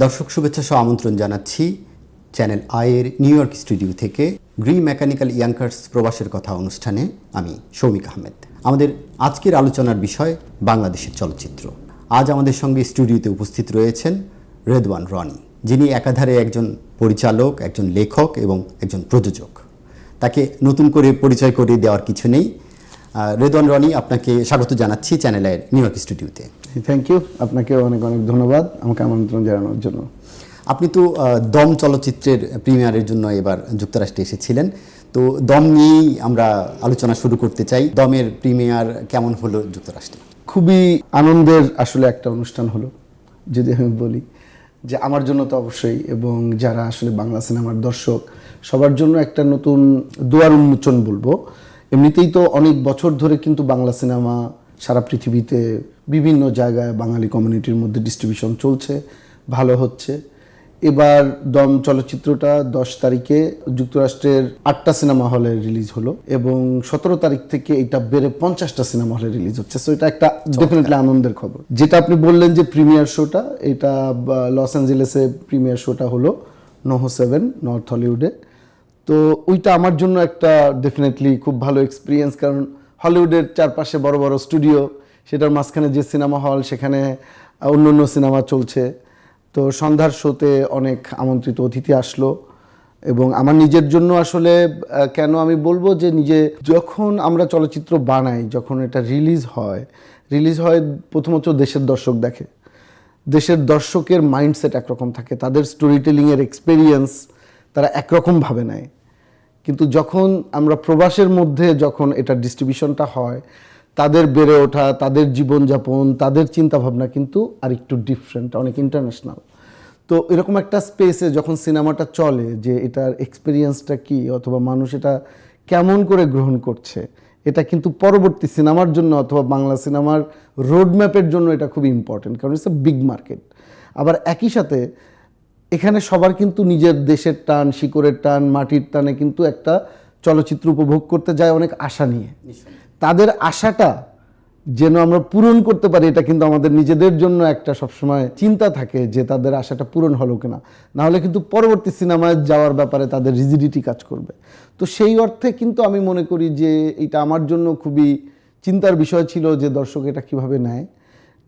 দর্শক শুভেচ্ছা সহ আমন্ত্রণ জানাচ্ছি চ্যানেল আয়ের নিউ ইয়র্ক স্টুডিও থেকে গ্রি মেকানিক্যাল ইয়াঙ্কার্স প্রবাসের কথা অনুষ্ঠানে আমি সৌমিক আহমেদ। আমাদের আজকের আলোচনার বিষয় বাংলাদেশের চলচ্চিত্র। আজ আমাদের সঙ্গে স্টুডিওতে উপস্থিত রয়েছেন রেদওয়ান রনি, যিনি একাধারে একজন পরিচালক, একজন লেখক এবং একজন প্রযোজক। তাকে নতুন করে পরিচয় করে দেওয়ার কিছু নেই। রেদওয়ান রনি, আপনাকে স্বাগত জানাচ্ছি চ্যানেলের নিউ ইয়র্ক স্টুডিওতে। থ্যাংক ইউ, আপনাকে অনেক অনেক ধন্যবাদ আমাকে আমন্ত্রণ জানানোর জন্য। আপনি তো দম চলচ্চিত্রের প্রিমিয়ারের জন্য এবার যুক্তরাষ্ট্রে এসেছিলেন, তো দম নিয়েই আমরা আলোচনা শুরু করতে চাই। দমের প্রিমিয়ার কেমন হলো যুক্তরাষ্ট্রে? খুবই আনন্দের আসলে একটা অনুষ্ঠান হলো, যদি আমি বলি যে আমার জন্য তো অবশ্যই, এবং যারা আসলে বাংলা সিনেমার দর্শক সবার জন্য একটা নতুন দুয়ার উন্মোচন বলবো। এমনিতেই তো অনেক বছর ধরে কিন্তু বাংলা সিনেমা সারা পৃথিবীতে বিভিন্ন জায়গায় বাঙালি কমিউনিটির মধ্যে ডিস্ট্রিবিউশন চলছে, ভালো হচ্ছে। এবার দম চলচ্চিত্রটা 10 তারিখে যুক্তরাষ্ট্রের 8টা সিনেমা হলে রিলিজ হলো এবং 17 তারিখ থেকে এটা বেড়ে 50টা সিনেমা হলে রিলিজ হচ্ছে। সো এটা একটা ডেফিনেটলি আনন্দের খবর। যেটা আপনি বললেন যে প্রিমিয়ার শোটা, এটা লস অ্যাঞ্জেলেসে প্রিমিয়ার শোটা হলো নোহো 7 নর্থ হলিউডে। তো ওইটা আমার জন্য একটা ডেফিনেটলি খুব ভালো এক্সপিরিয়েন্স, কারণ হলিউডের চারপাশে বড় বড় স্টুডিও, সেটার মাঝখানে যে সিনেমা হল, সেখানে অন্য অন্য সিনেমা চলছে। তো সন্ধ্যার শোতে অনেক আমন্ত্রিত অতিথি আসলো এবং আমার নিজের জন্য আসলে কেন আমি বলবো যে যখন আমরা চলচ্চিত্র বানাই, যখন এটা রিলিজ হয় প্রথমত দেশের দর্শক দেখে। দেশের দর্শকের মাইন্ডসেট একরকম থাকে, তাদের স্টোরি টেলিংয়ের এক্সপেরিয়েন্স তারা একরকমভাবে নেয়। কিন্তু যখন আমরা প্রবাসের মধ্যে যখন এটা ডিস্ট্রিবিউশনটা হয়, তাদের বেড়ে ওঠা, তাদের জীবনযাপন, তাদের চিন্তাভাবনা কিন্তু আর একটু ডিফারেন্ট, অনেক ইন্টারন্যাশনাল। তো এরকম একটা স্পেসে যখন সিনেমাটা চলে, যে এটার এক্সপিরিয়েন্সটা কি অথবা মানুষ এটা কেমন করে গ্রহণ করছে, এটা কিন্তু পরবর্তী সিনেমার জন্য অথবা বাংলা সিনেমার রোডম্যাপের জন্য এটা খুব ইম্পর্টেন্ট, কারণ ইটস এ বিগ মার্কেট। আবার একই সাথে এখানে সবার কিন্তু নিজের দেশের টান, শিকড়ের টান, মাটির টানে কিন্তু একটা চলচ্চিত্র উপভোগ করতে যায় অনেক আশা নিয়ে। তাদের আশাটা যেন আমরা পূরণ করতে পারি, এটা কিন্তু আমাদের নিজেদের জন্য একটা সবসময় চিন্তা থাকে যে তাদের আশাটা পূরণ হলো কিনা। না হলে কিন্তু পরবর্তী সিনেমায় যাওয়ার ব্যাপারে তাদের রিজিডিটি কাজ করবে। তো সেই অর্থে কিন্তু আমি মনে করি যে এটা আমার জন্য খুবই চিন্তার বিষয় ছিল যে দর্শক এটা কিভাবে নেয়।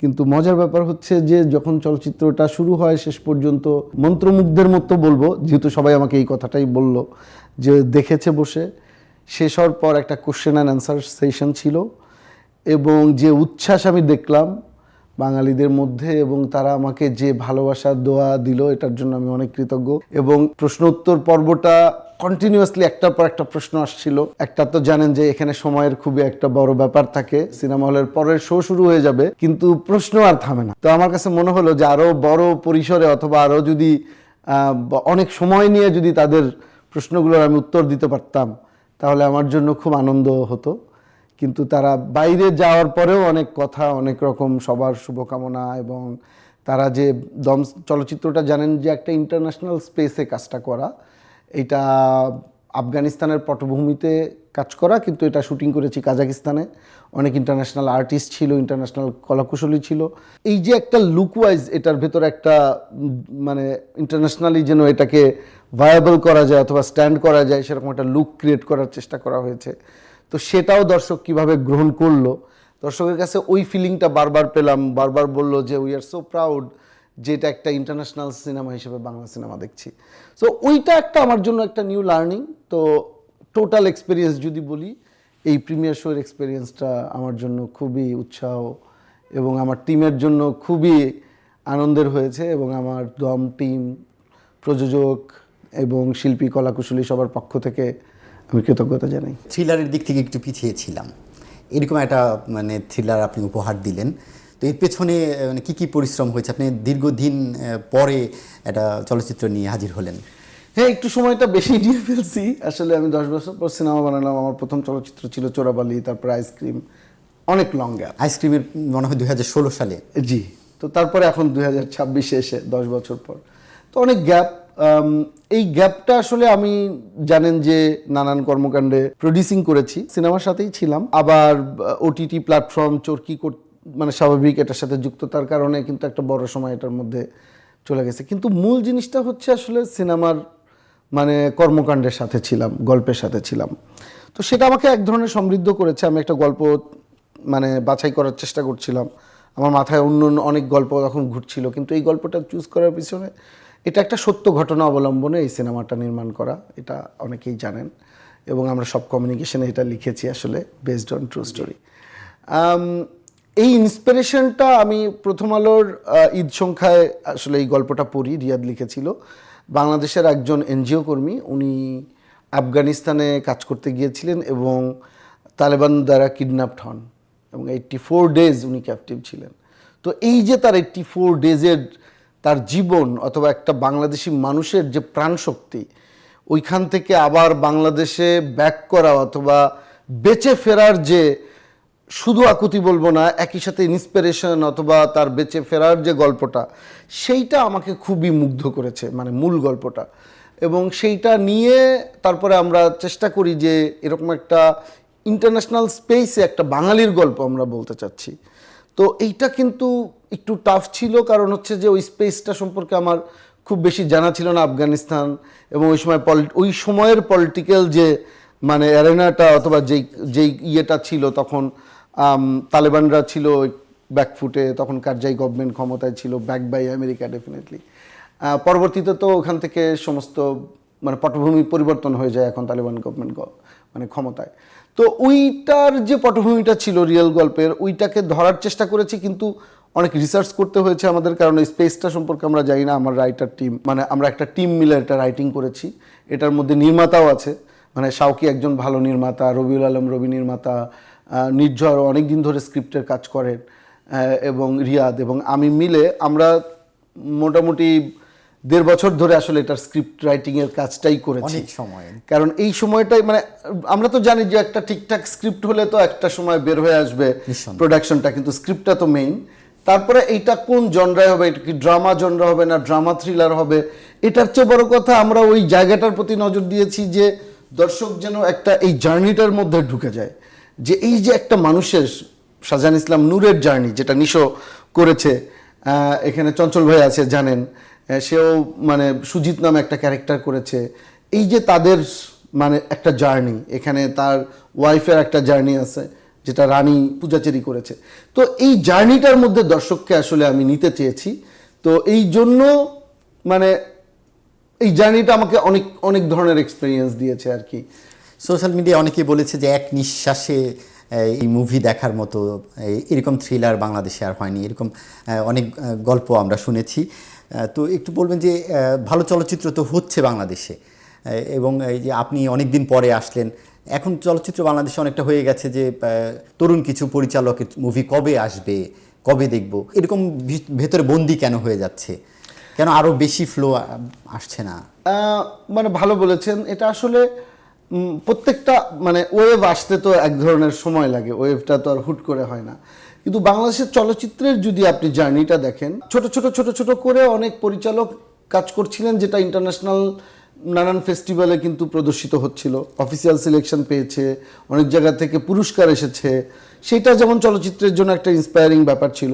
কিন্তু মজার ব্যাপার হচ্ছে যে যখন চলচ্চিত্রটা শুরু হয় শেষ পর্যন্ত মন্ত্রমুগ্ধের মতো বলবো, যেহেতু সবাই আমাকে এই কথাটাই বলল যে দেখেছে বসে। শেষ হওয়ার পর একটা কোশ্চেন অ্যান্ড অ্যান্সার সেশন ছিল এবং যে উচ্ছ্বাস আমি দেখলাম বাঙালিদের মধ্যে এবং তারা আমাকে যে ভালোবাসার দোয়া দিল, এটার জন্য আমি অনেক কৃতজ্ঞ। এবং প্রশ্ন উত্তর পর্বটা কন্টিনিউয়াসলি একটার পর একটা প্রশ্ন আসছিল। একটা তো জানেন যে এখানে সময়ের খুবই একটা বড় ব্যাপার থাকে, সিনেমা হলের পরের শো শুরু হয়ে যাবে কিন্তু প্রশ্ন আর থামে না। তো আমার কাছে মনে হলো যে আরো বড় পরিসরে অথবা আরো যদি অনেক সময় নিয়ে যদি তাদের প্রশ্নগুলোর আমি উত্তর দিতে পারতাম, তাহলে আমার জন্য খুব আনন্দ হতো। কিন্তু তারা বাইরে যাওয়ার পরেও অনেক কথা, অনেক রকম সবার শুভকামনা, এবং তারা যে দম চলচ্চিত্রটা জানেন যে একটা ইন্টারন্যাশনাল স্পেসে কাজটা করা, এটা আফগানিস্তানের পটভূমিতে কাজ করা, কিন্তু এটা শুটিং করেছি কাজাকিস্তানে। অনেক ইন্টারন্যাশনাল আর্টিস্ট ছিল, ইন্টারন্যাশনাল কলাকুশলী ছিল। এই যে একটা লুকওয়াইজ এটার ভেতর একটা মানে ইন্টারন্যাশনালি যেন এটাকে ভায়াবল করা যায় অথবা স্ট্যান্ড করা যায়, সেরকম একটা লুক ক্রিয়েট করার চেষ্টা করা হয়েছে। তো সেটাও দর্শক কিভাবে গ্রহণ করলো, দর্শকের কাছে ওই ফিলিংটা বারবার পেলাম। বারবার বললো যে উই আর সো প্রাউড যে এটা একটা ইন্টারন্যাশনাল সিনেমা হিসেবে বাংলা সিনেমা দেখছি। সো ওইটা একটা আমার জন্য একটা নিউ লার্নিং। তো টোটাল এক্সপিরিয়েন্স যদি বলি, এই প্রিমিয়ার শোয়ের এক্সপিরিয়েন্সটা আমার জন্য খুবই উৎসাহ এবং আমার টিমের জন্য খুবই আনন্দের হয়েছে, এবং আমার দম টিম, প্রযোজক এবং শিল্পী, কলাকুশলী সবার পক্ষ থেকে আমি কৃতজ্ঞতা জানাই। থ্রিলারের দিক থেকে একটু পিছিয়ে ছিলাম, এরকম একটা থ্রিলার আপনি উপহার দিলেন। তো এর পেছনে কী কী পরিশ্রম হয়েছে? আপনি দীর্ঘদিন পরে একটা চলচ্চিত্র নিয়ে হাজির হলেন। হ্যাঁ, একটু সময়টা বেশি নিয়ে ফেলছি। আসলে আমি 10 বছর পর সিনেমা বানালাম। আমার প্রথম চলচ্চিত্র ছিল চোরাবালি, তারপর আইসক্রিম, অনেক লং গ্যাপ। আইসক্রিমের মনে হয় 2016 সালে। জি, তো তারপরে এখন 2026 এসে 10 বছর পর, তো অনেক গ্যাপ। এই গ্যাপটা আসলে আমি জানেন যে নানান কর্মকাণ্ডে প্রডিউসিং করেছি, সিনেমার সাথেই ছিলাম, আবার ওটিটি প্ল্যাটফর্ম চরকি মানে স্বাভাবিক এটার সাথে যুক্ততার কারণে কিন্তু একটা বড় সময় এটার মধ্যে চলে গেছে। কিন্তু মূল জিনিসটা হচ্ছে আসলে সিনেমার মানে কর্মকাণ্ডের সাথে ছিলাম, গল্পের সাথে ছিলাম। তো সেটা আমাকে এক ধরনের সমৃদ্ধ করেছে। আমি একটা গল্প মানে বাছাই করার চেষ্টা করছিলাম, আমার মাথায় অন্য অন্য অনেক গল্প তখন ঘুরছিল, কিন্তু এই গল্পটা চুজ করার পিছনে এটা একটা সত্য ঘটনা অবলম্বনে এই সিনেমাটা নির্মাণ করা, এটা অনেকেই জানেন এবং আমরা সব কমিউনিকেশনে এটা লিখেছি আসলে বেসড অন ট্রু স্টোরি। এই ইন্সপিরেশনটা আমি প্রথম আলোর ঈদ সংখ্যায় আসলে এই গল্পটা পড়ি, রিয়াদ লিখেছিল। বাংলাদেশের একজন এনজিও কর্মী, উনি আফগানিস্তানে কাজ করতে গিয়েছিলেন এবং তালেবান দ্বারা কিডন্যাপড হন এবং 84 ডেজ উনি ক্যাপটিভ ছিলেন। তো এই যে তার 84 ডেজের তার জীবন অথবা একটা বাংলাদেশি মানুষের যে প্রাণশক্তি, ওইখান থেকে আবার বাংলাদেশে ব্যাক করা অথবা বেঁচে ফেরার যে শুধু আকুতি বলবো না, একই সাথে ইন্সপিরেশন অথবা তার বেঁচে ফেরার যে গল্পটা, সেইটা আমাকে খুবই মুগ্ধ করেছে, মানে মূল গল্পটা। এবং সেইটা নিয়ে তারপরে আমরা চেষ্টা করি যে এরকম একটা ইন্টারন্যাশনাল স্পেসে একটা বাঙালির গল্প আমরা বলতে চাচ্ছি। তো এইটা কিন্তু একটু টাফ ছিল, কারণ হচ্ছে যে ওই স্পেসটা সম্পর্কে আমার খুব বেশি জানা ছিল না, আফগানিস্তান এবং ওই সময়ের পলিটিক্যাল যে মানে অ্যারেনাটা অথবা যেই ইয়েটা ছিল তখন, তালেবানরা ছিল ব্যাকফুটে, তখন কারজাই গভর্নমেন্ট ক্ষমতায় ছিল, ব্যাক বাই আমেরিকা ডেফিনেটলি। পরবর্তীতে তো ওখান থেকে সমস্ত মানে পটভূমি পরিবর্তন হয়ে যায়, এখন তালেবান গভর্নমেন্ট মানে ক্ষমতায়। তো ওইটার যে পটভূমিটা ছিল রিয়েল গল্পের, ওইটাকে ধরার চেষ্টা করেছি, কিন্তু অনেক রিসার্চ করতে হয়েছে আমাদের, কারণ এই স্পেসটা সম্পর্কে আমরা জানি না। আমার রাইটার টিম মানে আমরা একটা টিম মিলে এটা রাইটিং করেছি। এটার মধ্যে নির্মাতাও আছে, মানে শাওকি একজন ভালো নির্মাতা, রবিউল আলম রবি নির্মাতা, নির্ঝর অনেক দিন ধরে স্ক্রিপ্টের কাজ করেন, এবং রিয়াদ এবং আমি মিলে আমরা মোটামুটি 1.5 বছর ধরে আসলে এটার স্ক্রিপ্ট রাইটিংয়ের কাজটাই করেছি। অনেক সময়, কারণ এই সময়টাই মানে আমরা তো জানি যে একটা ঠিকঠাক স্ক্রিপ্ট হলে তো একটা সময় বের হয়ে আসবে প্রোডাকশনটা, কিন্তু স্ক্রিপ্টটা তো মেইন। তারপরে এইটা কোন জনরায় হবে, এটা কি ড্রামা জনরা হবে না ড্রামা থ্রিলার হবে, এটার চেয়ে বড় কথা আমরা ওই জায়গাটার প্রতি নজর দিয়েছি যে দর্শক যেন একটা এই জার্নিটার মধ্যে ঢুকে যায়, যে এই যে একটা মানুষের শাহজাহান ইসলাম নূরের জার্নি যেটা নিশো করেছে, এখানে চঞ্চল ভাই আছে জানেন, সেও মানে সুজিত নামে একটা ক্যারেক্টার করেছে, এই যে তাদের মানে একটা জার্নি, এখানে তার ওয়াইফের একটা জার্নি আছে যেটা রানী পূজাচেরি করেছে। তো এই জার্নিটার মধ্যে দর্শককে আসলে আমি নিতে চেয়েছি। তো এই জন্য মানে এই জার্নিটা আমাকে অনেক অনেক ধরনের এক্সপিরিয়েন্স দিয়েছে আর কি। সোশ্যাল মিডিয়ায় অনেকেই বলেছে যে এক নিঃশ্বাসে এই মুভি দেখার মতো এরকম থ্রিলার বাংলাদেশে আর হয়নি, এরকম অনেক গল্প আমরা শুনেছি। তো একটু বলবেন যে ভালো চলচ্চিত্র তো হচ্ছে বাংলাদেশে, এবং এই যে আপনি অনেক দিন পরে আসলেন, এখন চলচ্চিত্র বাংলাদেশে অনেকটা হয়ে গেছে যে তরুণ কিছু পরিচালকের মুভি কবে আসবে, কবে দেখব, এরকম ভেতরে বন্দি কেন হয়ে যাচ্ছে, কেন আরও বেশি ফ্লো আসছে না? মানে ভালো বলেছেন, এটা আসলে প্রত্যেকটা মানে ওয়েভ আসতে তো এক ধরনের সময় লাগে, ওয়েভটা তো আর হুট করে হয় না। কিন্তু বাংলাদেশের চলচ্চিত্রের যদি আপনি জার্নিটা দেখেন, ছোট ছোট ছোট ছোট করে অনেক পরিচালক কাজ করছিলেন, যেটা ইন্টারন্যাশনাল নানান ফেস্টিভ্যালে কিন্তু প্রদর্শিত হচ্ছিল, অফিসিয়াল সিলেকশন পেয়েছে, অনেক জায়গা থেকে পুরস্কার এসেছে, সেটা যেমন চলচ্চিত্রের জন্য একটা ইন্সপায়ারিং ব্যাপার ছিল।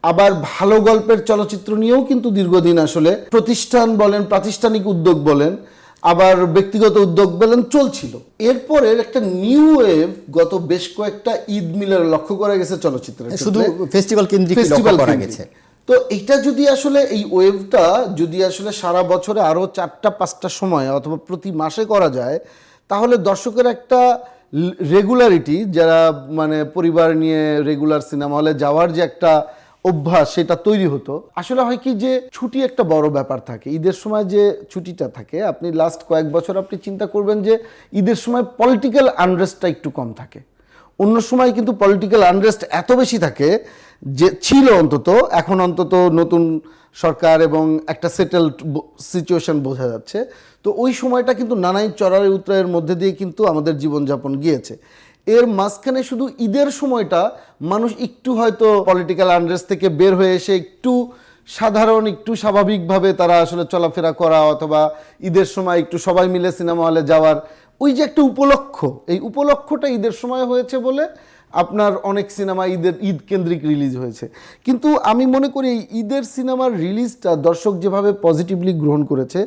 আবার ভালো গল্পের চলচ্চিত্র নিয়েও কিন্তু দীর্ঘদিন আসলে প্রতিষ্ঠান বলেন, প্রাতিষ্ঠানিক উদ্যোগ বলেন, আবার ব্যক্তিগত উদ্যোগ বলেন, চলছিল। এরপরে একটা নিউ ওয়েভ গত বেশ কয়েকটা ঈদ মিলের লক্ষ্য করা গেছে চলচ্চিত্রের, শুধু ফেস্টিভ্যাল কেন্দ্রিক লক্ষ্য করা গেছে। তো এটা যদি আসলে এই ওয়েভটা যদি আসলে সারা বছরে আরও 4-5টা সময় অথবা প্রতি মাসে করা যায়, তাহলে দর্শকের একটা রেগুলারিটি, যারা মানে পরিবার নিয়ে রেগুলার সিনেমা হলে যাওয়ার যে একটা অভ্যাস, সেটা তৈরি হতো। আসলে হয় কি যে ছুটি একটা বড় ব্যাপার থাকে, ঈদের সময় যে ছুটিটা থাকে, আপনি লাস্ট কয়েক বছর আপনি চিন্তা করবেন যে ঈদের সময় পলিটিক্যাল আনরেস্টটা একটু কম থাকে। অন্য সময় কিন্তু পলিটিক্যাল আনরেস্ট এত বেশি থাকে যে ছিল অন্তত, এখন অন্তত নতুন সরকার এবং একটা সেটেলড সিচুয়েশন বোঝা যাচ্ছে। তো ওই সময়টা কিন্তু নানান চড়াই উতরাইয়ের মধ্যে দিয়ে কিন্তু আমাদের জীবনযাপন গিয়েছে। এর মাঝখানে শুধু ঈদের সময়টা মানুষ একটু হয়তো পলিটিক্যাল আনরেস্ট থেকে বের হয়ে এসে একটু সাধারণ, একটু স্বাভাবিকভাবে তারা আসলে চলাফেরা করা, অথবা ঈদের সময় একটু সবাই মিলে সিনেমা হলে যাওয়ার ওই যে একটা উপলক্ষ, এই উপলক্ষটা ঈদের সময় হয়েছে বলে আপনার অনেক সিনেমা ঈদ কেন্দ্রিক রিলিজ হয়েছে, কিন্তু আমি মনে করি এই ঈদের সিনেমার রিলিজটা দর্শক যেভাবে পজিটিভলি গ্রহণ করেছে,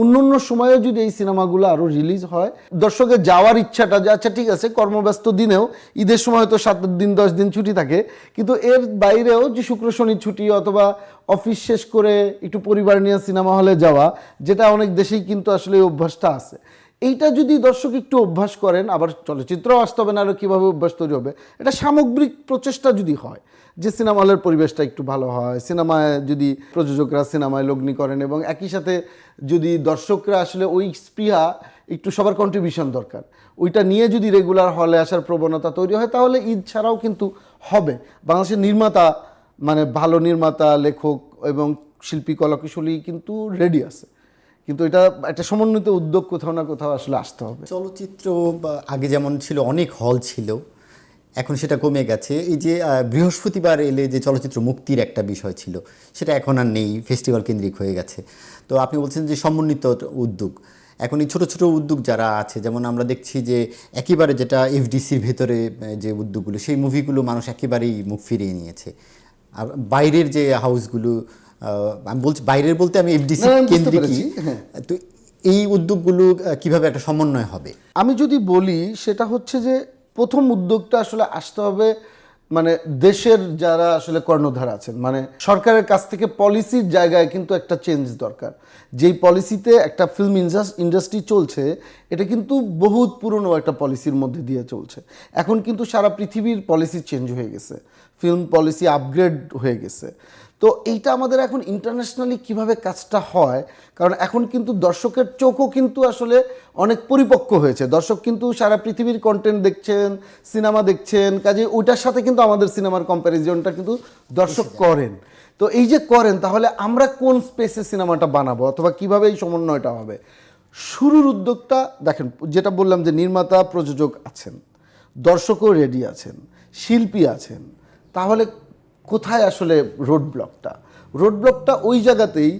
অন্য সময়েও যদি এই সিনেমাগুলো আরও রিলিজ হয়, দর্শকের যাওয়ার ইচ্ছাটা যে আচ্ছা ঠিক আছে কর্মব্যস্ত দিনেও ঈদের সময় তো 7 দিন 10 দিন ছুটি থাকে, কিন্তু এর বাইরেও যে শুক্র শনি ছুটি অথবা অফিস শেষ করে একটু পরিবার নিয়ে সিনেমা হলে যাওয়া, যেটা অনেক দেশেই কিন্তু আসলে এই অভ্যাসটা আছে, এইটা যদি দর্শক একটু অভ্যাস করেন, আবার চলচ্চিত্র আসতে হবে না, আরও কীভাবে অভ্যাস তৈরি হবে, এটা সামগ্রিক প্রচেষ্টা যদি হয় যে সিনেমা হলের পরিবেশটা একটু ভালো হয়, সিনেমায় যদি প্রযোজকরা সিনেমায় লগ্নি করেন এবং একই সাথে যদি দর্শকরা আসলে ওই স্পৃহা একটু সবার কন্ট্রিবিউশন দরকার, ওইটা নিয়ে যদি রেগুলার হলে আসার প্রবণতা তৈরি হয়, তাহলে ঈদ ছাড়াও কিন্তু হবে। বাংলাদেশের নির্মাতা মানে ভালো নির্মাতা, লেখক এবং শিল্পী কলাকুশলী কিন্তু রেডি আছে, কিন্তু এটা একটা সমন্বিত উদ্যোগ কোথাও না কোথাও আসলে আসতে হবে। চলচ্চিত্র আগে যেমন ছিল অনেক হল ছিল, এখন সেটা কমে গেছে। এই যে বৃহস্পতিবার এলে যে চলচ্চিত্র মুক্তির একটা বিষয় ছিল, সেটা এখন আর নেই, ফেস্টিভ্যাল কেন্দ্রিক হয়ে গেছে। তো আপনি বলছেন যে সমন্বিত উদ্যোগ, এখন এই ছোটো ছোটো উদ্যোগ যারা আছে, যেমন আমরা দেখছি যে একেবারে যেটা এফডিসির ভেতরে যে উদ্যোগগুলো, সেই মুভিগুলো মানুষ একেবারেই মুখ ফিরিয়ে নিয়েছে। আর বাইরের যে হাউসগুলো, আমি বলছি বাইরের বলতে আমি এফডিসি কেন্দ্রিকই, তো এই উদ্যোগগুলো কিভাবে একটা সমন্বয় হবে? আমি যদি বলি সেটা হচ্ছে যে প্রথম উদ্যোগটা আসলে আসতে হবে মানে দেশের যারা আসলে কর্ণধার আছেন, মানে সরকারের কাছ থেকে পলিসির জায়গায় কিন্তু একটা চেঞ্জ দরকার। যেই পলিসিতে একটা ফিল্ম ইন্ডাস্ট্রি চলছে, এটা কিন্তু বহুত পুরনো একটা পলিসির মধ্যে দিয়ে চলছে। এখন কিন্তু সারা পৃথিবীর পলিসি চেঞ্জ হয়ে গেছে, ফিল্ম পলিসি আপগ্রেড হয়ে গেছে। তো এইটা আমাদের এখন ইন্টারন্যাশনালি কিভাবে কাজটা হয়, কারণ এখন কিন্তু দর্শকের চোখও কিন্তু আসলে অনেক পরিপক্ক হয়েছে, দর্শক কিন্তু সারা পৃথিবীর কন্টেন্ট দেখছেন, সিনেমা দেখছেন, কাজে ওইটার সাথে কিন্তু আমাদের সিনেমার কম্প্যারিজনটা কিন্তু দর্শক করেন। তো এই যে করেন, তাহলে আমরা কোন স্পেসে সিনেমাটা বানাবো অথবা কিভাবে এই সমন্বয়টা হবে। শুরুর উদ্যোগটা দেখেন, যেটা বললাম যে নির্মাতা প্রযোজক আছেন, দর্শকও রেডি আছেন, শিল্পী আছেন, তাহলে কোথায় আসলে রোড ব্লকটা ওই জায়গাতেই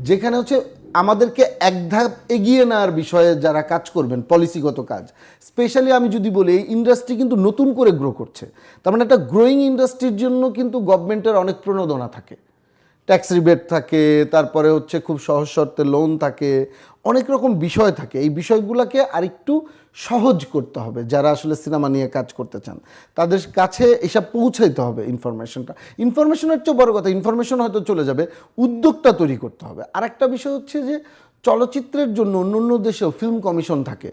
যেখানে হচ্ছে আমাদেরকে এক ধাপ এগিয়ে নেওয়ার বিষয়ে যারা কাজ করবেন, পলিসিগত কাজ। স্পেশালি আমি যদি বলি এই ইন্ডাস্ট্রি কিন্তু নতুন করে গ্রো করছে, তার মানে একটা গ্রোয়িং ইন্ডাস্ট্রির জন্য কিন্তু গভর্নমেন্টের অনেক প্রণোদনা থাকে, ট্যাক্স রিবেট থাকে, তারপরে হচ্ছে খুব সহজ শর্তে লোন থাকে, অনেক রকম বিষয় থাকে। এই বিষয়গুলোকে আরেকটু সহজ করতে হবে, যারা আসলে সিনেমা নিয়ে কাজ করতে চান তাদের কাছে এসব পৌঁছাইতে হবে। ইনফরমেশনের চেয়ে বড় কথা, ইনফরমেশন হয়তো চলে যাবে, উদ্যোগটা তৈরি করতে হবে। আর একটা বিষয় হচ্ছে যে চলচ্চিত্রের জন্য অন্য দেশেও ফিল্ম কমিশন থাকে,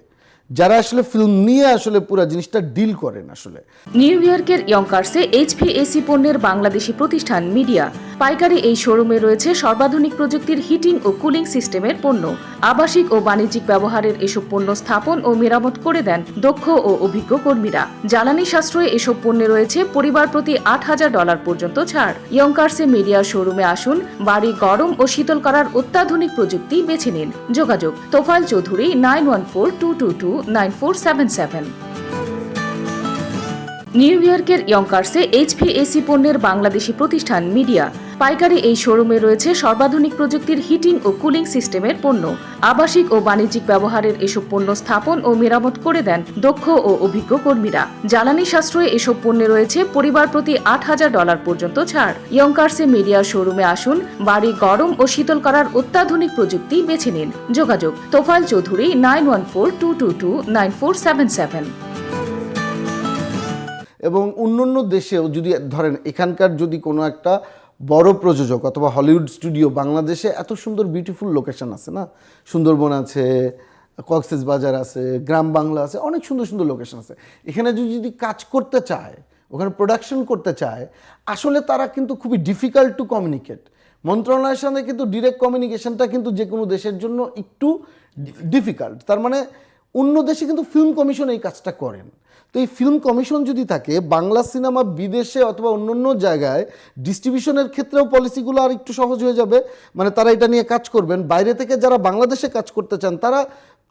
যারা আসলে ফিল্ম নিয়ে আসলে পুরো জিনিসটা ডিল করেন। আসলে নিউ ইয়র্কের ইয়ঙ্কার্সে এইচভিএসি পণ্যের বাংলাদেশি প্রতিষ্ঠান মিডিয়া পাইকারি এই শোরুমে রয়েছে সর্বাধুনিক প্রযুক্তির হিটিং ও কুলিং সিস্টেমের পণ্য। আবাসিক ও বাণিজ্যিক ব্যবহারের এসব পণ্য স্থাপন ও মেরামত করে দেন দক্ষ ও অভিজ্ঞ কর্মীরা। জ্বালানি সাশ্রয়ে এসব পণ্যে রয়েছে পরিবার প্রতি $8,000 পর্যন্ত ছাড়। ইয়ঙ্কার্সে মিডিয়া শোরুমে আসুন, বাড়ি গরম ও শীতল করার অত্যাধুনিক প্রযুক্তি বেছে নিন। যোগাযোগ তোফায়েল চৌধুরী 9142229477। নিউ ইয়র্কের ইয়ঙ্কার্সে এইচভিএসি পণ্যের বাংলাদেশি প্রতিষ্ঠান মিডিয়া পাইকারি এই শোরুমে রয়েছে সর্বাধুনিক প্রযুক্তির হিটিং ও কুলিং সিস্টেমের পণ্য। আবাসিক ও বাণিজ্যিক ব্যবহারের এসব পণ্য স্থাপন ও মেরামত করে দেন দক্ষ ও অভিজ্ঞ কর্মীরা। জ্বালানি সাশ্রয়ে এসব পণ্যে রয়েছে পরিবার প্রতি $8,000 পর্যন্ত ছাড়। ইয়ঙ্কার্সে মিডিয়া শোরুমে আসুন, বাড়ি গরম ও শীতল করার অত্যাধুনিক প্রযুক্তি বেছে নিন। যোগাযোগ তোফায়েল চৌধুরী 9142229477। এবং অন্য দেশেও যদি ধরেন, এখানকার যদি কোনো একটা বড় প্রযোজক অথবা হলিউড স্টুডিও, বাংলাদেশে এত সুন্দর বিউটিফুল লোকেশন আছে না, সুন্দরবন আছে, কক্সবাজার আছে, গ্রাম বাংলা আছে, অনেক সুন্দর সুন্দর লোকেশন আছে। এখানে যদি কাজ করতে চায়, ওখানে প্রোডাকশন করতে চায়, আসলে তারা কিন্তু খুবই ডিফিকাল্ট টু কমিউনিকেট। মন্ত্রণালয়ের সাথে কিন্তু ডিরেক্ট কমিউনিকেশনটা কিন্তু যে কোনো দেশের জন্য একটু ডিফিকাল্ট। তার মানে অন্য দেশে কিন্তু ফিল্ম কমিশন এই কাজটা করেন। তো এই ফিল্ম কমিশন যদি থাকে, বাংলা সিনেমা বিদেশে অথবা অন্য জায়গায় ডিস্ট্রিবিউশনের ক্ষেত্রেও পলিসিগুলো আর একটু সহজ হয়ে যাবে। মানে তারা এটা নিয়ে কাজ করবেন। বাইরে থেকে যারা বাংলাদেশে কাজ করতে চান,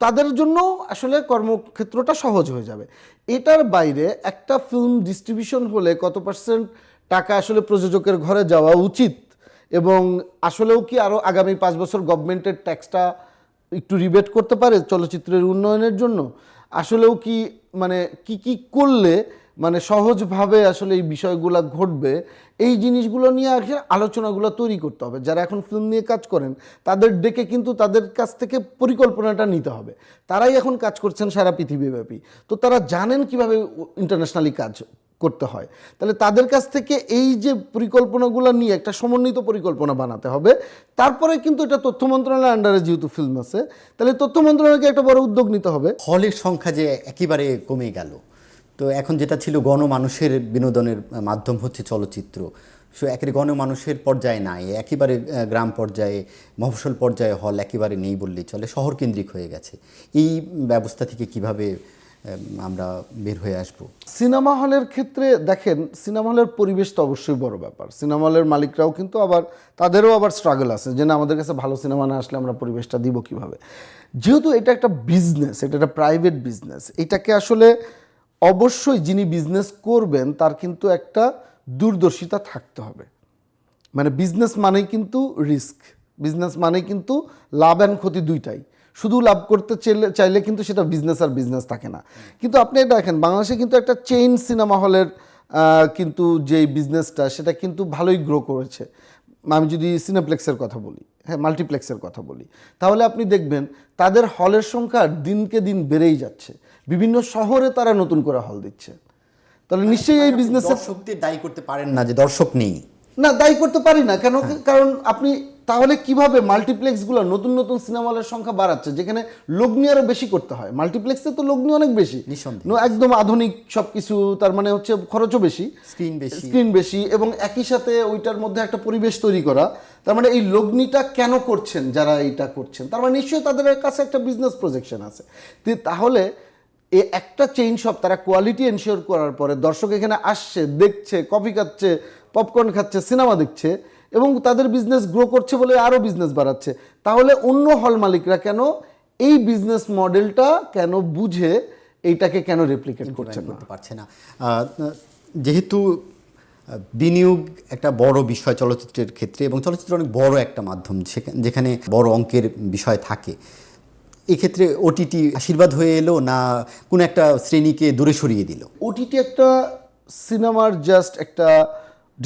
তাদের জন্য আসলে কর্মক্ষেত্রটা সহজ হয়ে যাবে। এটার বাইরে একটা ফিল্ম ডিস্ট্রিবিউশন হলে কত % টাকা আসলে প্রযোজকের ঘরে যাওয়া উচিত, এবং আসলেও কি আরও আগামী 5 বছর গভর্নমেন্টের ট্যাক্সটা একটু রিবেট করতে পারে চলচ্চিত্রের উন্নয়নের জন্য, আসলেও কি মানে কি করলে মানে সহজভাবে আসলে এই বিষয়গুলো ঘটবে, এই জিনিসগুলো নিয়ে আসলে আলোচনাগুলো তৈরি করতে হবে। যারা এখন ফিল্ম নিয়ে কাজ করেন তাদের ডেকে কিন্তু তাদের কাছ থেকে পরিকল্পনাটা নিতে হবে। তারাই এখন কাজ করছেন সারা পৃথিবীব্যাপী, তো তারা জানেন কিভাবে ইন্টারন্যাশনালি কাজ করতে হয়। তাহলে তাদের কাছ থেকে এই যে পরিকল্পনাগুলো নিয়ে একটা সমন্বিত পরিকল্পনা বানাতে হবে। তারপরে কিন্তু এটা তথ্য মন্ত্রণালয়ের আন্ডারে যেহেতু ফিল্ম আছে, তাহলে তথ্য মন্ত্রণালয়কে একটা বড় উদ্যোগ নিতে হবে। হলের সংখ্যা যে একেবারে কমে গেল, তো এখন যেটা ছিল গণমানুষের বিনোদনের মাধ্যম হচ্ছে চলচ্চিত্র, সো একেবারে গণমানুষের পর্যায়ে নাই, একেবারে গ্রাম পর্যায়ে মফস্বল পর্যায়ে হল একেবারে নেই বললেই চলে, শহর কেন্দ্রিক হয়ে গেছে। এই ব্যবস্থা থেকে কিভাবে আমরা বের হয়ে আসব? সিনেমা হলের ক্ষেত্রে দেখেন, সিনেমা হলের পরিবেশ তো অবশ্যই বড় ব্যাপার। সিনেমা হলের মালিকরাও কিন্তু আবার তাদেরও আবার স্ট্রাগল আছে যে না, আমাদের কাছে ভালো সিনেমা না আসলে আমরা পরিবেশটা দিব কিভাবে। যেহেতু এটা একটা বিজনেস, এটা একটা প্রাইভেট বিজনেস, এটাকে আসলে অবশ্যই যিনি বিজনেস করবেন তার কিন্তু একটা দূরদর্শিতা থাকতে হবে। মানে বিজনেস মানেই কিন্তু রিস্ক, বিজনেস মানেই কিন্তু লাভ অ্যান্ড ক্ষতি দুইটাই। শুধু লাভ করতে চাইলে কিন্তু সেটা বিজনেস আর বিজনেস থাকে না। কিন্তু আপনি এটা দেখেন, বাংলাদেশে কিন্তু একটা চেইন সিনেমা হলের কিন্তু যে বিজনেসটা সেটা কিন্তু ভালোই গ্রো করেছে। আমি যদি সিনেপ্লেক্সের কথা বলি, হ্যাঁ মাল্টিপ্লেক্সের কথা বলি, তাহলে আপনি দেখবেন তাদের হলের সংখ্যা দিনকে দিন বেড়েই যাচ্ছে। বিভিন্ন শহরে তারা নতুন করে হল দিচ্ছে। তাহলে নিশ্চয়ই এই বিজনেসের দর্শকদের দায়ী করতে পারেন না যে দর্শক নেই। না, দায়ী করতে পারি না কেন, কারণ আপনি তাহলে কিভাবে মাল্টিপ্লেক্সগুলো নতুন নতুন সিনেমা হলের সংখ্যা বাড়াচ্ছে, যেখানে লগ্নি আরও বেশি করতে হয়। মাল্টিপ্লেক্সে তো লগ্নি অনেক বেশি, একদম আধুনিক সব কিছু, তার মানে হচ্ছে খরচও বেশি, স্ক্রিন বেশি, এবং একই সাথে ওইটার মধ্যে একটা পরিবেশ তৈরি করা। তার মানে এই লগ্নিটা কেন করছেন যারা এইটা করছেন, তার মানে নিশ্চয়ই তাদের কাছে একটা বিজনেস প্রজেকশন আছে। তাহলে এই একটা চেইন শপ তারা কোয়ালিটি এনশিওর করার পরে দর্শক এখানে আসছে, দেখছে, কফি খাচ্ছে, পপকর্ন খাচ্ছে, সিনেমা দেখছে, এবং তাদের বিজনেস গ্রো করছে বলে আরও বিজনেস বাড়াচ্ছে। তাহলে অন্য হল মালিকরা কেন এই বিজনেস মডেলটা কেন বুঝে এইটাকে কেন রেপ্লিকেট করতে পারছে না? যেহেতু বিনিয়োগ একটা বড় বিষয় চলচ্চিত্রের ক্ষেত্রে, এবং চলচ্চিত্র অনেক বড় একটা মাধ্যম যেখানে বড় অঙ্কের বিষয় থাকে, এক্ষেত্রে ওটিটি আশীর্বাদ হয়ে এলো না কোনো একটা শ্রেণীকে দূরে সরিয়ে দিল? ওটিটি একটা সিনেমার জাস্ট একটা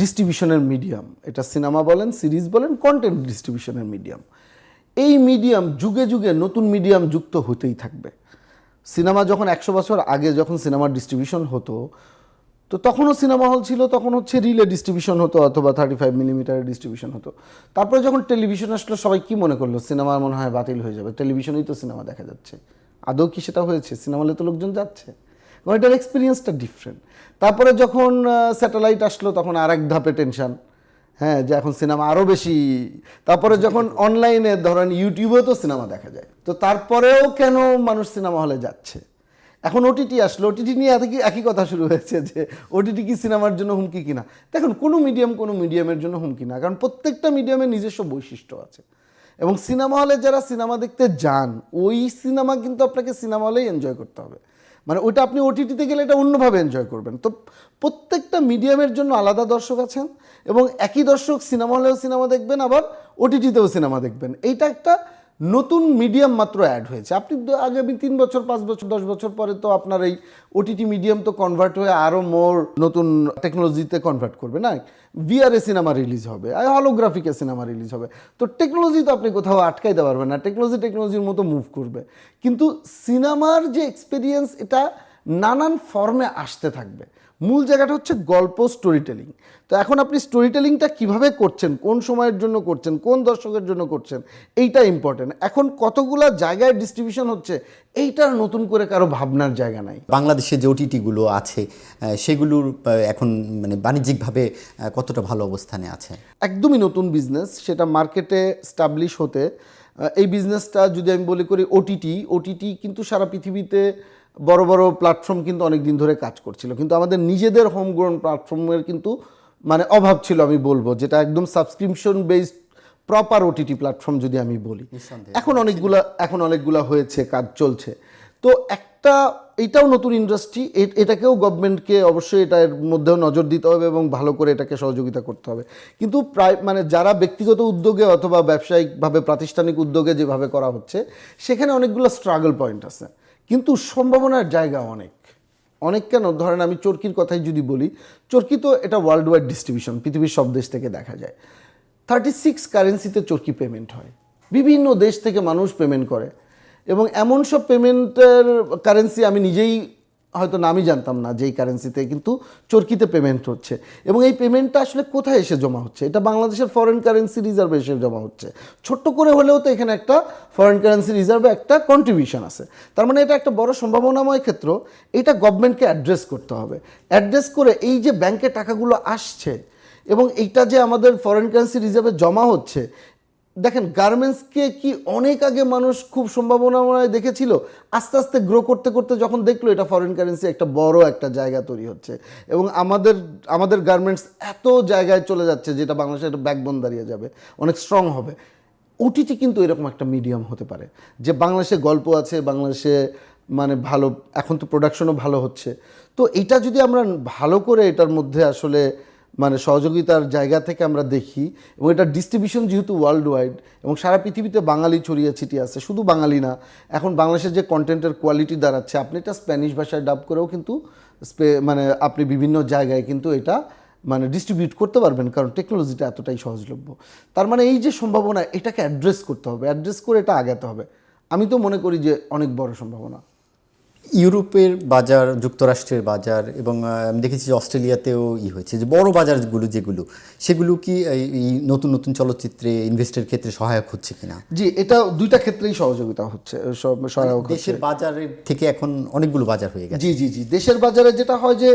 ডিস্ট্রিবিউশনের মিডিয়াম। এটা সিনেমা বলেন, সিরিজ বলেন, কন্টেন্ট ডিস্ট্রিবিউশনের মিডিয়াম। এই মিডিয়াম যুগে যুগে নতুন মিডিয়াম যুক্ত হতেই থাকবে। সিনেমা যখন 100 বছর আগে যখন সিনেমার ডিস্ট্রিবিউশন হতো, তো তখনও সিনেমা হল ছিল, তখন হচ্ছে রিলে ডিস্ট্রিবিউশন হতো অথবা 35 মিলিমিটারের ডিস্ট্রিবিউশন হতো। তারপরে যখন টেলিভিশন আসলো, সবাই কি মনে করলো, সিনেমা মনে হয় বাতিল হয়ে যাবে, টেলিভিশনেই তো সিনেমা দেখা যাচ্ছে। আদৌ কি সেটা হয়েছে? সিনেমা হলে তো লোকজন যাচ্ছে, এটার এক্সপিরিয়েন্সটা ডিফারেন্ট। তারপরে যখন স্যাটেলাইট আসলো তখন আরেক ধাপে টেনশন, হ্যাঁ, যে এখন সিনেমা আরও বেশি। তারপরে যখন অনলাইনে ধরেন ইউটিউবেও তো সিনেমা দেখা যায়, তো তারপরেও কেন মানুষ সিনেমা হলে যাচ্ছে? এখন ওটিটি আসলো, ওটিটি নিয়ে একই কথা শুরু হয়েছে যে ওটিটি কি সিনেমার জন্য হুমকি কিনা। দেখুন, কোনো মিডিয়ামের জন্য হুমকি না, কারণ প্রত্যেকটা মিডিয়ামের নিজস্ব বৈশিষ্ট্য আছে। এবং সিনেমা হলে যারা সিনেমা দেখতে যান, ওই সিনেমা কিন্তু আপনাকে সিনেমা হলেই এনজয় করতে হবে। মানে ওইটা আপনি ওটিটিতে গেলে এটা অন্যভাবে এনজয় করবেন। তো প্রত্যেকটা মিডিয়ামের জন্য আলাদা দর্শক আছেন, এবং একই দর্শক সিনেমা হলেও সিনেমা দেখবেন, আবার ওটিটিতেও সিনেমা দেখবেন। এইটা একটা নতুন মিডিয়াম মাত্র অ্যাড হয়েছে। আপনি আগামী 3 বছর, 5 বছর, 10 বছর পরে তো আপনার এই ওটিটি মিডিয়াম তো কনভার্ট হয়ে আরও মোর নতুন টেকনোলজিতে কনভার্ট করবে না। ভিআরএ সিনেমা রিলিজ হবে, হলোগ্রাফিকে সিনেমা রিলিজ হবে। তো টেকনোলজি তো আপনি কোথাও আটকাইতে পারবেন না, টেকনোলজির মতো মুভ করবে। কিন্তু সিনেমার যে এক্সপিরিয়েন্স, এটা নানান ফর্মে আসতে থাকবে। মূল জায়গাটা হচ্ছে গল্প, স্টোরি টেলিং। তো এখন আপনি স্টোরি টেলিংটা কীভাবে করছেন, কোন সময়ের জন্য করছেন, কোন দর্শকের জন্য করছেন, এইটা ইম্পর্টেন্ট। এখন কতগুলা জায়গায় ডিস্ট্রিবিউশন হচ্ছে, এইটার নতুন করে কারো ভাবনার জায়গা নাই। বাংলাদেশে যে ওটিটিগুলো আছে সেগুলোর এখন মানে বাণিজ্যিকভাবে কতটা ভালো অবস্থানে আছে? একদমই নতুন বিজনেস, সেটা মার্কেটে স্টাবলিশ হতে। এই বিজনেসটা যদি আমি বলি করি ওটিটি কিন্তু সারা পৃথিবীতে বড় বড় প্ল্যাটফর্ম কিন্তু অনেক দিন ধরে কাজ করছিল, কিন্তু আমাদের নিজেদের হোমগ্রোন প্ল্যাটফর্মের কিন্তু মানে অভাব ছিল আমি বলবো, যেটা একদম subscription based proper OTT platform যদি আমি বলি। এখন অনেকগুলা হয়েছে, কাজ চলছে। তো এইটাও নতুন ইন্ডাস্ট্রি, এটাকেও গভর্নমেন্টকে অবশ্যই এটার মধ্যেও নজর দিতে হবে এবং ভালো করে এটাকে সহযোগিতা করতে হবে। কিন্তু মানে যারা ব্যক্তিগত উদ্যোগে অথবা ব্যবসায়িকভাবে প্রাতিষ্ঠানিক উদ্যোগে যেভাবে করা হচ্ছে, সেখানে অনেকগুলো স্ট্রাগল পয়েন্ট আছে, কিন্তু সম্ভাবনার জায়গা অনেক। অনেক কেন, ধরেন আমি চরকির কথাই যদি বলি, চরকি তো এটা ওয়ার্ল্ড ওয়াইড ডিস্ট্রিবিউশন, পৃথিবীর সব দেশ থেকে দেখা যায়। 36 কারেন্সিতে চরকি পেমেন্ট হয়, বিভিন্ন দেশ থেকে মানুষ পেমেন্ট করে, এবং এমন সব পেমেন্টের কারেন্সি আমি নিজেই হয়তো নামই জানতাম না যেই কারেন্সিতে কিন্তু চরকিতে পেমেন্ট হচ্ছে। এবং এই পেমেন্টটা আসলে কোথায় এসে জমা হচ্ছে? এটা বাংলাদেশের ফরেন কারেন্সি রিজার্ভে এসে জমা হচ্ছে। ছোট্ট করে হলেও তো এখানে একটা ফরেন কারেন্সি রিজার্ভে একটা কন্ট্রিবিউশন আছে। তার মানে এটা একটা বড় সম্ভাবনাময় ক্ষেত্র। এটা গভর্নমেন্টকে অ্যাড্রেস করতে হবে। অ্যাড্রেস করে এই যে ব্যাংকে টাকাগুলো আসছে এবং এইটা যে আমাদের ফরেন কারেন্সি রিজার্ভে জমা হচ্ছে, দেখেন গার্মেন্টসকে কি অনেক আগে মানুষ খুব সম্ভাবনাময় দেখেছিল, আস্তে আস্তে গ্রো করতে করতে যখন দেখলো এটা ফরেন কারেন্সি একটা বড় একটা জায়গা তৈরি হচ্ছে, এবং আমাদের গার্মেন্টস এত জায়গায় চলে যাচ্ছে যেটা বাংলাদেশে একটা ব্যাকবোন দাঁড়িয়ে যাবে, অনেক স্ট্রং হবে। ওটিটি কিন্তু এরকম একটা মিডিয়াম হতে পারে যে বাংলাদেশে গল্প আছে, বাংলাদেশে মানে ভালো, এখন তো প্রোডাকশনও ভালো হচ্ছে। তো এটা যদি আমরা ভালো করে এটার মধ্যে আসলে মানে সহযোগিতার জায়গা থেকে আমরা দেখি, এবং এটা ডিস্ট্রিবিউশন যেহেতু ওয়ার্ল্ড ওয়াইড এবং সারা পৃথিবীতে বাঙালি ছড়িয়ে ছিটিয়ে আছে, শুধু বাঙালি না, এখন বাংলাদেশের যে কন্টেন্টের কোয়ালিটি দাঁড়াচ্ছে, আপনি এটা স্প্যানিশ ভাষায় ডাব করেও কিন্তু মানে আপনি বিভিন্ন জায়গায় কিন্তু এটা মানে ডিস্ট্রিবিউট করতে পারবেন, কারণ টেকনোলজিটা এতটাই সহজলভ্য। তার মানে এই যে সম্ভাবনা, এটাকে অ্যাড্রেস করতে হবে, অ্যাড্রেস করে এটা আগাতে হবে। আমি তো মনে করি যে অনেক বড় সম্ভাবনা। ইউরোপের বাজার, যুক্তরাষ্ট্রের বাজার, এবং আমি দেখেছি যে অস্ট্রেলিয়াতেও হয়েছে যে বড় বাজারগুলো যেগুলো, সেগুলো কি এই নতুন নতুন চলচ্চিত্রে ইনভেস্টের ক্ষেত্রে সহায়ক হচ্ছে কিনা? জি, এটা দুইটা ক্ষেত্রেই সহযোগিতা হচ্ছে, সহায়ক হচ্ছে। দেশের বাজারের থেকে এখন অনেকগুলো বাজার হয়ে গেছে। জি জি জি, দেশের বাজারে যেটা হয় যে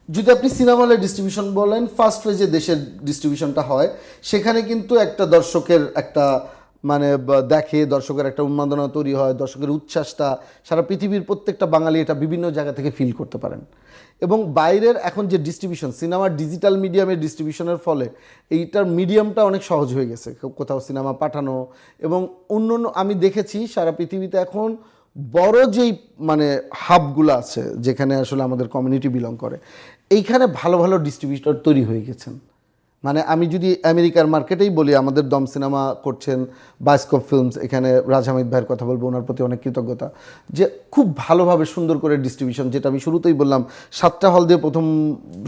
যদি আপনি সিনেমা হলের ডিস্ট্রিবিউশন বলেন, ফার্স্ট ফেজে দেশের ডিস্ট্রিবিউশনটা হয়, সেখানে কিন্তু একটা দর্শকের একটা মানে দেখে, দর্শকের একটা উন্মাদনা তৈরি হয়, দর্শকের উচ্ছ্বাসটা সারা পৃথিবীর প্রত্যেকটা বাঙালি এটা বিভিন্ন জায়গা থেকে ফিল করতে পারেন। এবং বাইরের এখন যে ডিস্ট্রিবিউশন, সিনেমার ডিজিটাল মিডিয়ামের ডিস্ট্রিবিউশনের ফলে এইটার মিডিয়ামটা অনেক সহজ হয়ে গেছে, কোথাও সিনেমা পাঠানো। এবং অন্য আমি দেখেছি সারা পৃথিবীতে এখন বড় যেই মানে হাবগুলো আছে যেখানে আসলে আমাদের কমিউনিটি বিলং করে, এইখানে ভালো ভালো ডিস্ট্রিবিউটর তৈরি হয়ে গেছেন। মানে আমি যদি আমেরিকার মার্কেটেই বলি, আমাদের দম সিনেমা করছেন বায়োস্কোপ ফিল্মস, এখানে রাজ হামিদ ভাইয়ের কথা বলবো, ওনার প্রতি অনেক কৃতজ্ঞতা, যে খুব ভালোভাবে সুন্দর করে ডিস্ট্রিবিউশন, যেটা আমি শুরুতেই বললাম 7টা হল দিয়ে প্রথম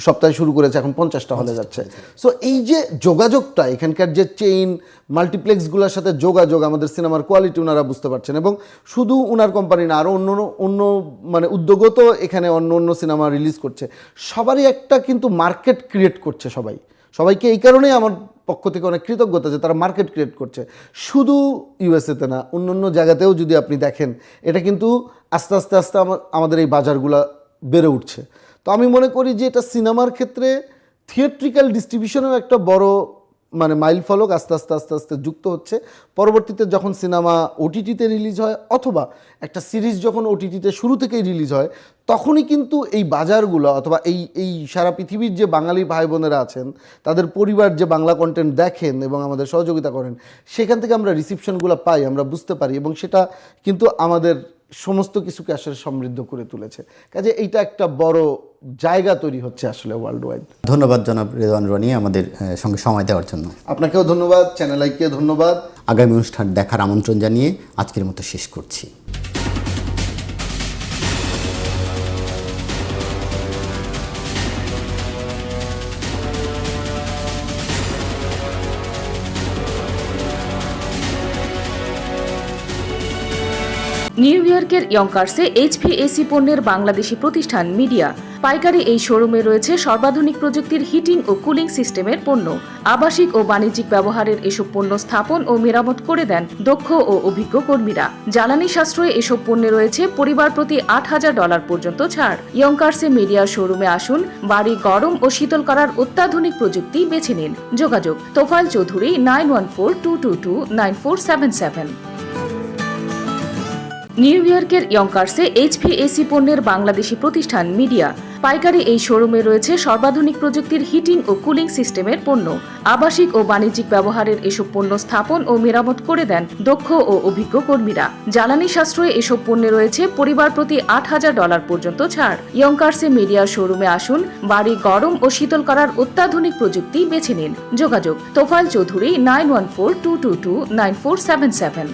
সপ্তাহে শুরু করেছে, এখন 50টা হলে যাচ্ছে। সো এই যে যোগাযোগটা, এখানকার যে চেইন মাল্টিপ্লেক্সগুলোর সাথে যোগাযোগ, আমাদের সিনেমার কোয়ালিটি ওনারা বুঝতে পারছেন। এবং শুধু ওনার কোম্পানি না, আরও অন্য মানে উদ্যোগও তো এখানে অন্য সিনেমা রিলিজ করছে, সবারই একটা কিন্তু মার্কেট ক্রিয়েট করছে। সবাইকে এই কারণেই আমার পক্ষ থেকে অনেক কৃতজ্ঞতা যে তারা মার্কেট ক্রিয়েট করছে, শুধু ইউএসএতে না, অন্য জায়গাতেও যদি আপনি দেখেন, এটা কিন্তু আস্তে আস্তে আমাদের এই বাজারগুলো বেড়ে উঠছে। তো আমি মনে করি যে এটা সিনেমার ক্ষেত্রে থিয়েট্রিক্যাল ডিস্ট্রিবিউশনেও একটা বড় মানে মাইল ফলক আস্তে আস্তে যুক্ত হচ্ছে। পরবর্তীতে যখন সিনেমা ওটিটিতে রিলিজ হয়, অথবা একটা সিরিজ যখন ওটিটিতে শুরু থেকেই রিলিজ হয়, তখনই কিন্তু এই বাজারগুলো অথবা এই সারা পৃথিবীর যে বাঙালি ভাই বোনেরা আছেন, তাদের পরিবার যে বাংলা কন্টেন্ট দেখেন এবং আমাদের সহযোগিতা করেন, সেখান থেকে আমরা রিসিপশনগুলো পাই, আমরা বুঝতে পারি, এবং সেটা কিন্তু আমাদের সমস্ত কিছুকে আসলে সমৃদ্ধ করে তুলেছে। কাজে এইটা একটা বড় জায়গা তৈরি হচ্ছে আসলে ওয়ার্ল্ড ওয়াইড। ধন্যবাদ জনাব রেদওয়ান রনি আমাদের সঙ্গে সময় দেওয়ার জন্য। আপনাকেও ধন্যবাদ, চ্যানেল আইকে ধন্যবাদ। আগামী অনুষ্ঠান দেখার আমন্ত্রণ জানিয়ে আজকের মতো শেষ করছি। নিউ ইয়র্কের ইয়ঙ্কার্সে এইচভিএসি পণ্যের বাংলাদেশি প্রতিষ্ঠান মিডিয়া পাইকারি এই শোরুমে রয়েছে সর্বাধুনিক প্রযুক্তির হিটিং ও কুলিং সিস্টেমের পণ্য। আবাসিক ও বাণিজ্যিক ব্যবহারের এসব পণ্য স্থাপন ও মেরামত করে দেন দক্ষ ও অভিজ্ঞ কর্মীরা। জ্বালানি সাশ্রয়ে এসব পণ্যে রয়েছে পরিবার প্রতি $8,000 পর্যন্ত ছাড়। ইয়ঙ্কার্সে মিডিয়া শোরুমে আসুন, বাড়ি গরম ও শীতল করার অত্যাধুনিক প্রযুক্তি বেছে নিন। যোগাযোগ তোফায়েল চৌধুরী 9142229477। নিউ ইয়র্কের ইয়ঙ্কার্সে এইচভিএসি পণ্যের বাংলাদেশি প্রতিষ্ঠান মিডিয়া পাইকারি এই শোরুমে রয়েছে সর্বাধুনিক প্রযুক্তির হিটিং ও কুলিং সিস্টেমের পণ্য। আবাসিক ও বাণিজ্যিক ব্যবহারের এসব পণ্য স্থাপন ও মেরামত করে দেন দক্ষ ও অভিজ্ঞ কর্মীরা। জ্বালানি সাশ্রয়ে এসব পণ্যে রয়েছে পরিবার প্রতি $8,000 পর্যন্ত ছাড়। ইয়ঙ্কার্সে মিডিয়া শোরুমে আসুন, বাড়ি গরম ও শীতল করার অত্যাধুনিক প্রযুক্তি বেছে নিন। যোগাযোগ তোফায়েল চৌধুরী 9142229477।